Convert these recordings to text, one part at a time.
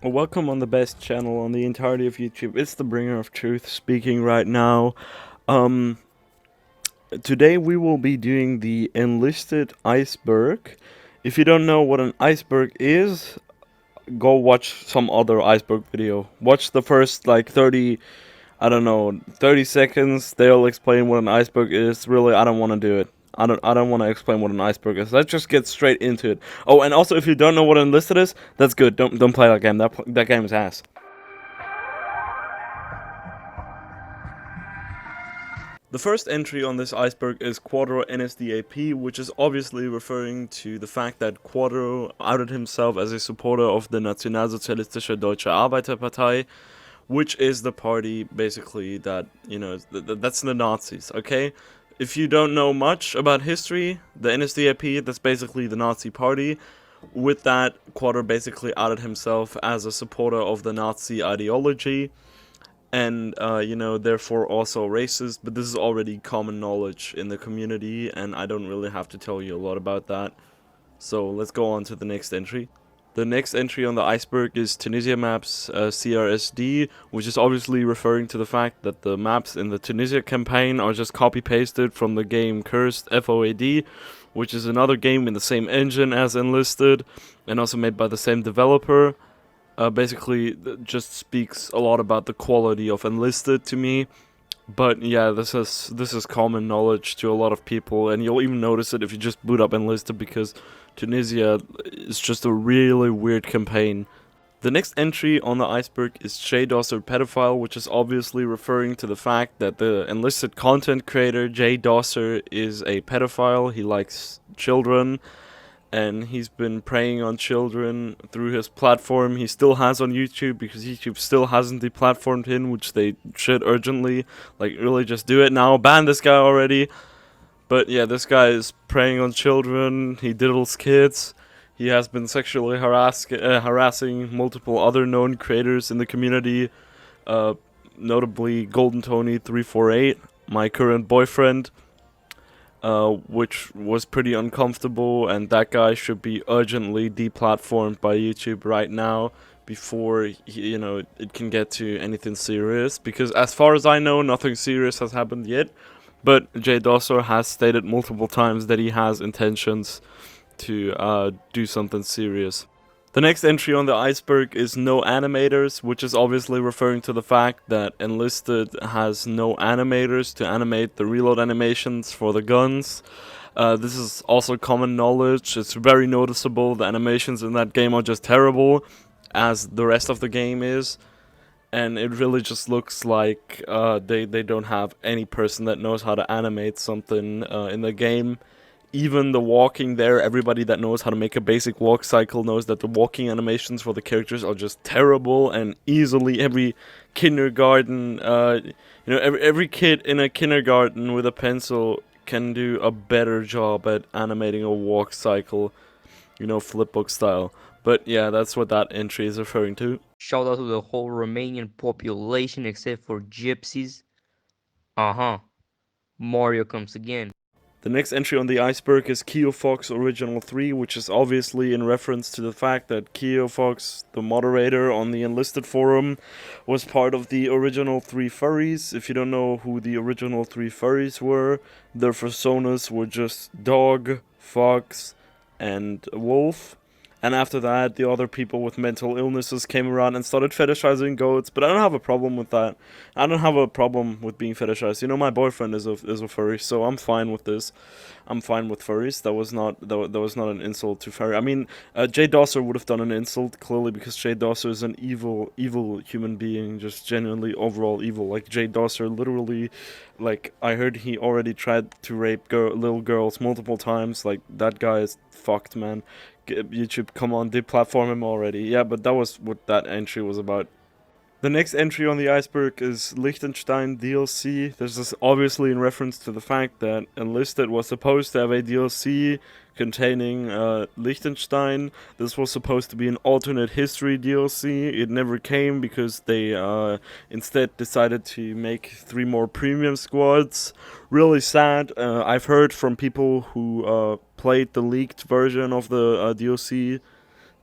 Welcome on the best channel on the entirety of YouTube. It's the bringer of truth speaking right now. Um, Today we will be doing the Enlisted Iceberg. If you don't know what an iceberg is, go watch some other iceberg video. Watch the first like 30, I don't know, 30 seconds. They'll explain what an iceberg is. Really, I don't want to do it. I don't want to explain what an iceberg is. Let's just get straight into it. Oh, and also if you don't know what Enlisted is, that's good. Don't play that game. That game is ass. The first entry on this iceberg is Quadro NSDAP, which is obviously referring to the fact that Quadro outed himself as a supporter of the Nationalsozialistische Deutsche Arbeiterpartei, which is the party basically that, that's the Nazis, okay? If you don't know much about history, the NSDAP, that's basically the Nazi party. With that, Quadro basically outed himself as a supporter of the Nazi ideology and therefore also racist, but this is already common knowledge in the community and I don't really have to tell you a lot about that. So let's go on to the next entry. The next entry on the iceberg is Tunisia maps CRSD, which is obviously referring to the fact that the maps in the Tunisia campaign are just copy pasted from the game Cursed FOAD, which is another game in the same engine as Enlisted and also made by the same developer. Basically just speaks a lot about the quality of Enlisted to me. But yeah, this is common knowledge to a lot of people, and you'll even notice it if you just boot up Enlisted, because Tunisia is just a really weird campaign. The next entry on the iceberg is Jay Dosser Pedophile, which is obviously referring to the fact that the Enlisted content creator Jay Dosser is a pedophile. He likes children, and he's been preying on children through his platform. He still has on YouTube, because YouTube still hasn't deplatformed him, which they should urgently. Like, really, just do it now. Ban this guy already. But yeah, this guy is preying on children. He diddles kids. He has been sexually harassing multiple other known creators in the community, uh, notably Golden Tony 348, my current boyfriend, which was pretty uncomfortable, and that guy should be urgently deplatformed by YouTube right now before it can get to anything serious. Because as far as I know, nothing serious has happened yet. But Jay Dosser has stated multiple times that he has intentions to do something serious. The next entry on the iceberg is no animators, which is obviously referring to the fact that Enlisted has no animators to animate the reload animations for the guns. This is also common knowledge. It's very noticeable. The animations in that game are just terrible, as the rest of the game is. And it really just looks like they don't have any person that knows how to animate something in the game. Even the walking there, everybody that knows how to make a basic walk cycle knows that the walking animations for the characters are just terrible, and easily every kindergarten, every kid in a kindergarten with a pencil can do a better job at animating a walk cycle, flipbook style. But yeah, that's what that entry is referring to. Shout out to the whole Romanian population except for gypsies. Uh-huh. Mario comes again. The next entry on the iceberg is KeoFox Original 3, which is obviously in reference to the fact that KeoFox, the moderator on the Enlisted forum, was part of the original 3 furries. If you don't know who the original 3 furries were, their personas were just dog, fox, and wolf. And after that, the other people with mental illnesses came around and started fetishizing goats. But I don't have a problem with that. I don't have a problem with being fetishized. My boyfriend is a furry, so I'm fine with this. I'm fine with furries. That was not an insult to furry. I mean, Jay Dosser would have done an insult clearly, because Jay Dosser is an evil human being, just genuinely overall evil. Like, Jay Dosser literally, like, I heard he already tried to rape little girls multiple times. Like, that guy is fucked, man. YouTube, come on, deplatform him already. Yeah, but that was what that entry was about. The next entry on the iceberg is Liechtenstein DLC. This is obviously in reference to the fact that Enlisted was supposed to have a DLC containing Liechtenstein. This was supposed to be an alternate history DLC. It never came, because they instead decided to make 3 more premium squads. Really sad. I've heard from people who played the leaked version of the DLC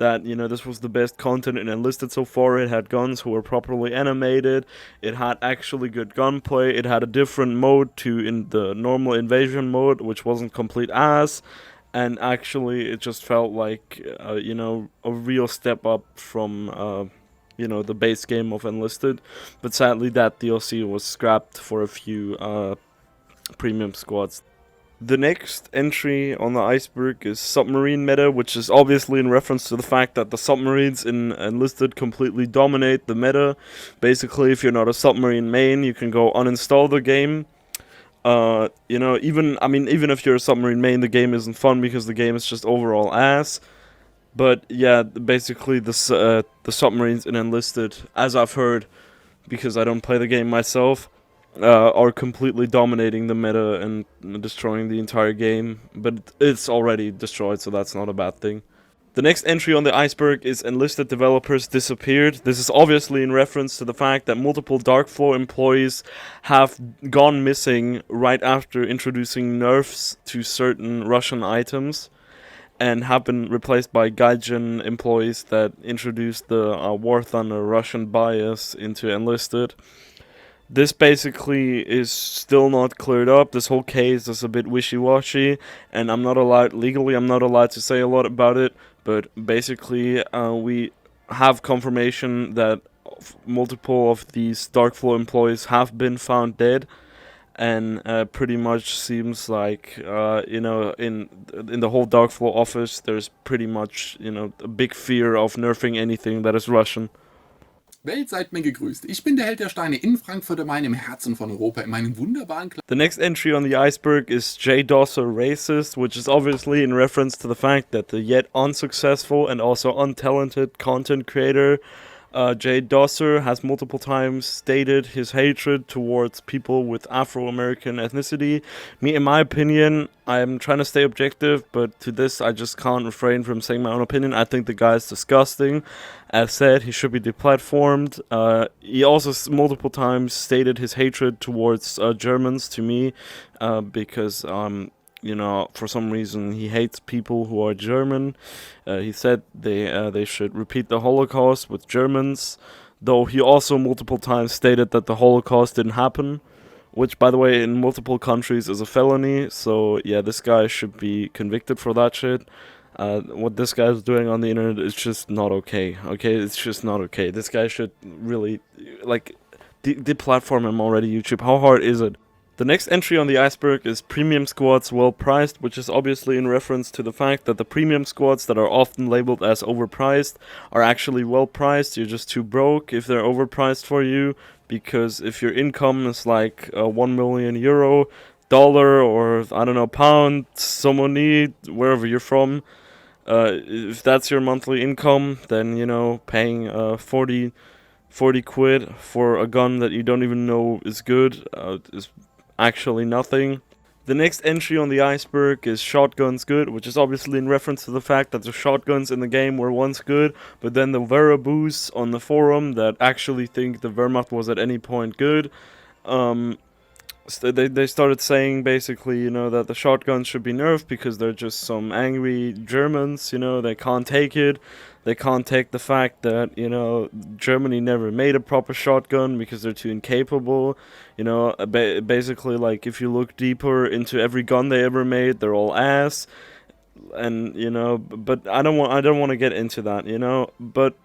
that, you know, this was the best content in Enlisted so far. It had guns who were properly animated, it had actually good gunplay, it had a different mode to in the normal invasion mode, which wasn't complete ass, and actually it just felt like, you know, a real step up from, you know, the base game of Enlisted. But sadly, that DLC was scrapped for a few premium squads. The next entry on the iceberg is submarine meta, which is obviously in reference to the fact that the submarines in Enlisted completely dominate the meta. Basically, if you're not a submarine main, you can go uninstall the game. You know, even if you're a submarine main, the game isn't fun because the game is just overall ass. But yeah, basically the submarines in Enlisted, as I've heard, because I don't play the game myself, are completely dominating the meta and destroying the entire game. But it's already destroyed, so that's not a bad thing. The next entry on the iceberg is Enlisted developers disappeared. This is obviously in reference to the fact that multiple Darkflow employees have gone missing right after introducing nerfs to certain Russian items, and have been replaced by Gaijin employees that introduced the War Thunder Russian bias into Enlisted. This basically is still not cleared up. This whole case is a bit wishy-washy, and I'm not allowed to say a lot about it, but basically we have confirmation that multiple of these Darkflow employees have been found dead, and pretty much seems like, you know, in the whole Darkflow office, there's pretty much, you know, a big fear of nerfing anything that is Russian. Welt, seid mir gegrüßt. Ich bin der Held der Steine in Frankfurt am Main, im Herzen von Europa, in meinem wunderbaren The next entry on the iceberg is J. Dosser Racist, which is obviously in reference to the fact that the yet unsuccessful and also untalented content creator Jay Dosser has multiple times stated his hatred towards people with Afro-American ethnicity. In my opinion, I'm trying to stay objective, but to this I just can't refrain from saying my own opinion. I think the guy is disgusting. As said, he should be deplatformed. He also multiple times stated his hatred towards Germans to me, because you know, for some reason he hates people who are German. He said they should repeat the Holocaust with Germans, though he also multiple times stated that the Holocaust didn't happen, which, by the way, in multiple countries is a felony. So yeah, this guy should be convicted for that shit. What this guy is doing on the internet is just not okay. Okay, it's just not okay. This guy should really, like, deplatform him already, YouTube. How hard is it? The next entry on the iceberg is premium squads well priced, which is obviously in reference to the fact that the premium squads that are often labeled as overpriced are actually well priced. You're just too broke if they're overpriced for you, because if your income is like €1 million, dollar, or I don't know, pound, somoni, wherever you're from, if that's your monthly income, then, you know, paying 40 quid for a gun that you don't even know is good is actually nothing. The next entry on the iceberg is shotguns good, which is obviously in reference to the fact that the shotguns in the game were once good, but then the Verabus on the forum that actually think the Wehrmacht was at any point good, they started saying basically, you know, that the shotguns should be nerfed because they're just some angry Germans, you know, they can't take it. They can't take the fact that, you know, Germany never made a proper shotgun because they're too incapable. You know, basically, like, if you look deeper into every gun they ever made, they're all ass. And, you know, but I don't want to get into that, you know. But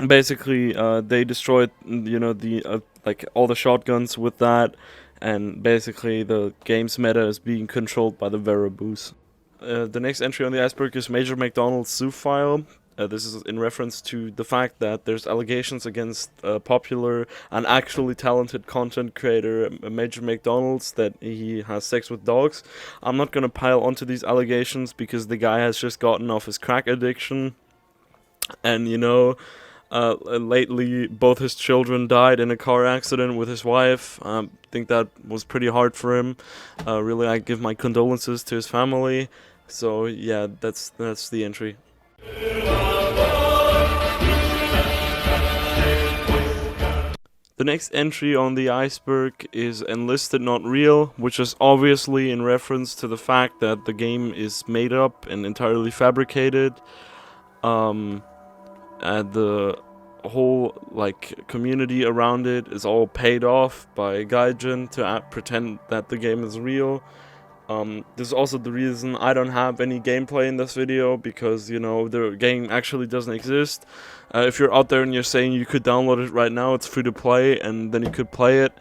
basically, they destroyed, you know, the like all the shotguns with that, and basically the game's meta is being controlled by the Verabus. The next entry on the iceberg is Major McDonald's sue file. This is in reference to the fact that there's allegations against popular and actually talented content creator Major McDonald's that he has sex with dogs. I'm not gonna pile onto these allegations because the guy has just gotten off his crack addiction, and, you know, lately both his children died in a car accident with his wife. I think that was pretty hard for him. Really, I give my condolences to his family. So yeah, that's the entry. The next entry on the iceberg is Enlisted Not Real, which is obviously in reference to the fact that the game is made up and entirely fabricated. And the whole like community around it is all paid off by Gaijin to pretend that the game is real. This is also the reason I don't have any gameplay in this video, because the game actually doesn't exist. If you're out there and you're saying you could download it right now, it's free to play, and then you could play it,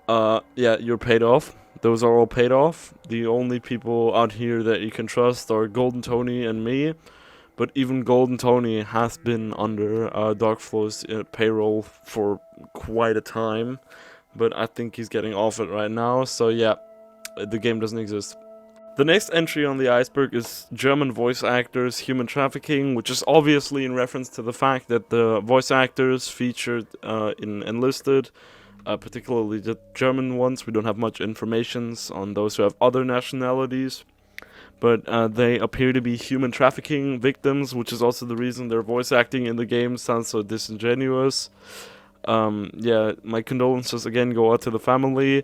yeah, you're paid off. Those are all paid off. The only people out here that you can trust are Golden Tony and me. But even Golden Tony has been under Darkflow's payroll for quite a time. But I think he's getting off it right now. So yeah, the game doesn't exist. The next entry on the iceberg is German voice actors human trafficking, which is obviously in reference to the fact that the voice actors featured in Enlisted, particularly the German ones, we don't have much information on those who have other nationalities. But they appear to be human trafficking victims, which is also the reason their voice acting in the game sounds so disingenuous. Yeah, my condolences again go out to the family.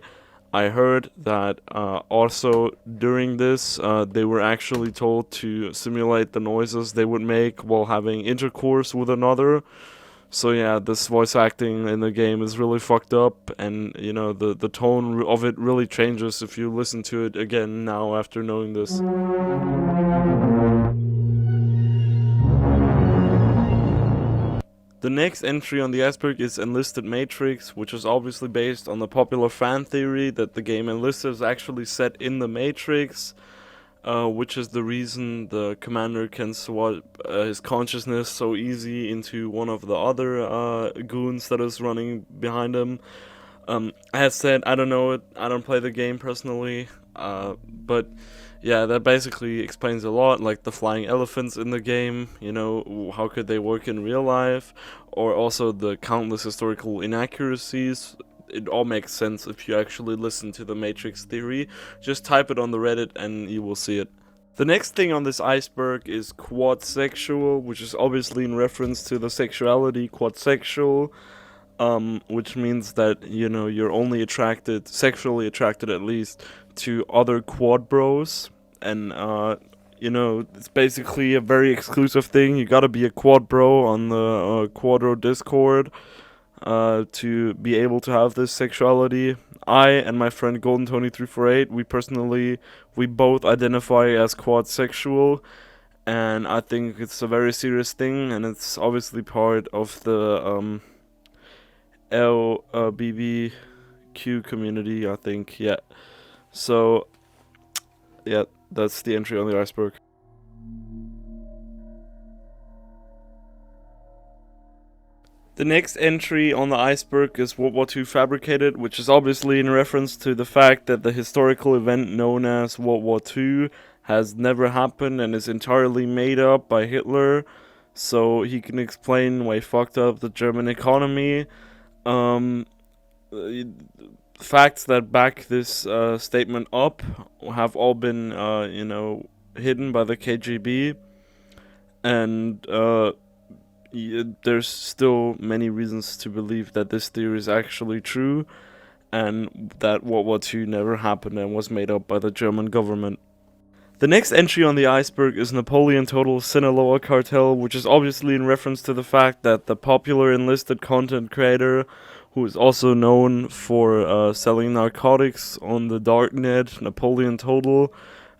I heard that also during this, they were actually told to simulate the noises they would make while having intercourse with another. So yeah, this voice acting in the game is really fucked up, and the tone of it really changes if you listen to it again now after knowing this. The next entry on the iceberg is Enlisted Matrix, which is obviously based on the popular fan theory that the game Enlisted is actually set in the Matrix. Which is the reason the commander can swap his consciousness so easy into one of the other goons that is running behind him. As said, I don't know it. I don't play the game personally. But yeah, that basically explains a lot. Like the flying elephants in the game, how could they work in real life? Or also the countless historical inaccuracies. It all makes sense if you actually listen to the Matrix theory. Just type it on the Reddit and you will see it. The next thing on this iceberg is quadsexual, which is obviously in reference to the sexuality quadsexual, which means that you're only sexually attracted at least, to other quad bros, and it's basically a very exclusive thing. You gotta be a quad bro on the Quadro Discord to be able to have this sexuality. I and my friend Golden Tony 348, we both identify as quadsexual, and I think it's a very serious thing, and it's obviously part of the LBBQ community, I think. Yeah. So yeah, that's the entry on the iceberg. The next entry on the iceberg is World War II Fabricated, which is obviously in reference to the fact that the historical event known as World War II has never happened and is entirely made up by Hitler, so he can explain why he fucked up the German economy. Facts that back this statement up have all been, hidden by the KGB, and there's still many reasons to believe that this theory is actually true, and that World War II never happened and was made up by the German government. The next entry on the iceberg is Napoleon Total Sinaloa Cartel, which is obviously in reference to the fact that the popular enlisted content creator, who is also known for selling narcotics on the darknet, Napoleon Total,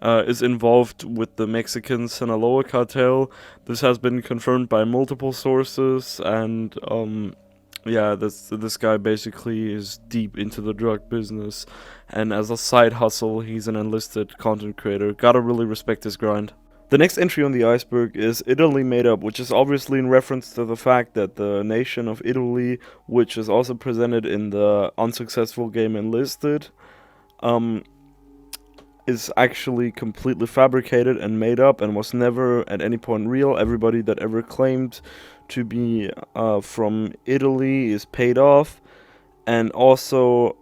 is involved with the Mexican Sinaloa cartel. This has been confirmed by multiple sources, and yeah, this guy basically is deep into the drug business, and as a side hustle, he's an enlisted content creator. Gotta really respect his grind. The next entry on the iceberg is Italy Made Up, which is obviously in reference to the fact that the nation of Italy, which is also presented in the unsuccessful game Enlisted, is actually completely fabricated and made up and was never at any point real. Everybody that ever claimed to be from Italy is paid off. And also,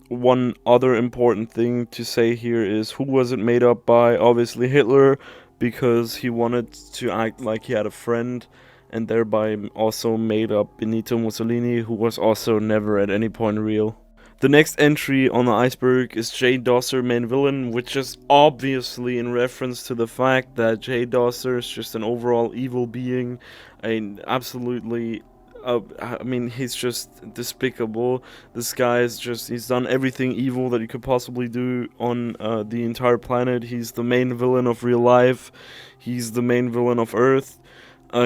one other important thing to say here is who was it made up by? Obviously Hitler, because he wanted to act like he had a friend, and thereby also made up Benito Mussolini, who was also never at any point real. The next entry on the iceberg is Jay Dosser, main villain, which is obviously in reference to the fact that Jay Dosser is just an overall evil being, and absolutely, I mean, he's just despicable. This guy is he's done everything evil that he could possibly do on the entire planet. He's the main villain of real life. He's the main villain of Earth.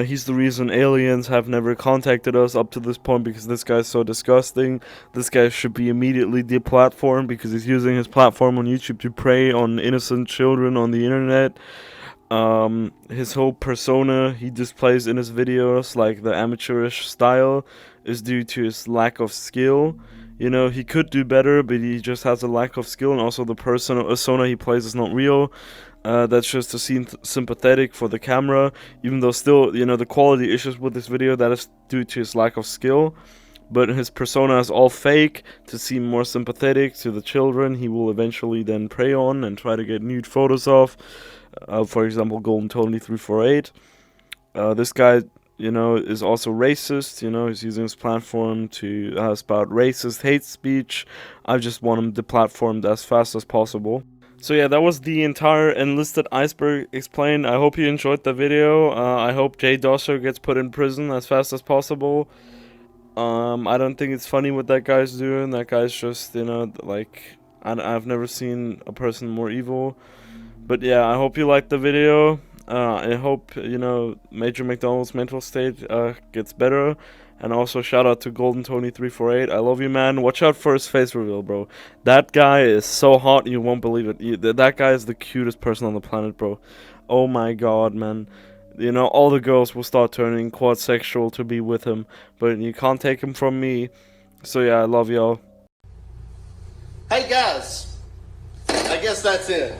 He's the reason aliens have never contacted us up to this point, because this guy's so disgusting. This guy should be immediately deplatformed because he's using his platform on YouTube to prey on innocent children on the internet. His whole persona he displays in his videos, like the amateurish style, is due to his lack of skill. You know, he could do better, but he just has a lack of skill, and also the persona he plays is not real. That's just to seem sympathetic for the camera, even though still, you know, the quality issues with this video, that is due to his lack of skill. But his persona is all fake to seem more sympathetic to the children he will eventually then prey on and try to get nude photos of. For example, Golden Tony 348. This guy, you know, is also racist. You know, he's using his platform to spout racist hate speech. I just want him deplatformed as fast as possible. So yeah, that was the entire Enlisted Iceberg explained. I hope you enjoyed the video. I hope Jay Dosser gets put in prison as fast as possible. I don't think it's funny what that guy's doing. That guy's just, you know, like, I've never seen a person more evil. But yeah, I hope you liked the video. I hope, you know, Major McDonald's mental state gets better. And also shout out to Golden Tony 348. I love you, man. Watch out for his face reveal, bro. That guy is so hot, you won't believe it. That guy is the cutest person on the planet, bro. Oh my god, man. You know, all the girls will start turning quad sexual to be with him. But you can't take him from me. So yeah, I love y'all. Hey guys, I guess that's it.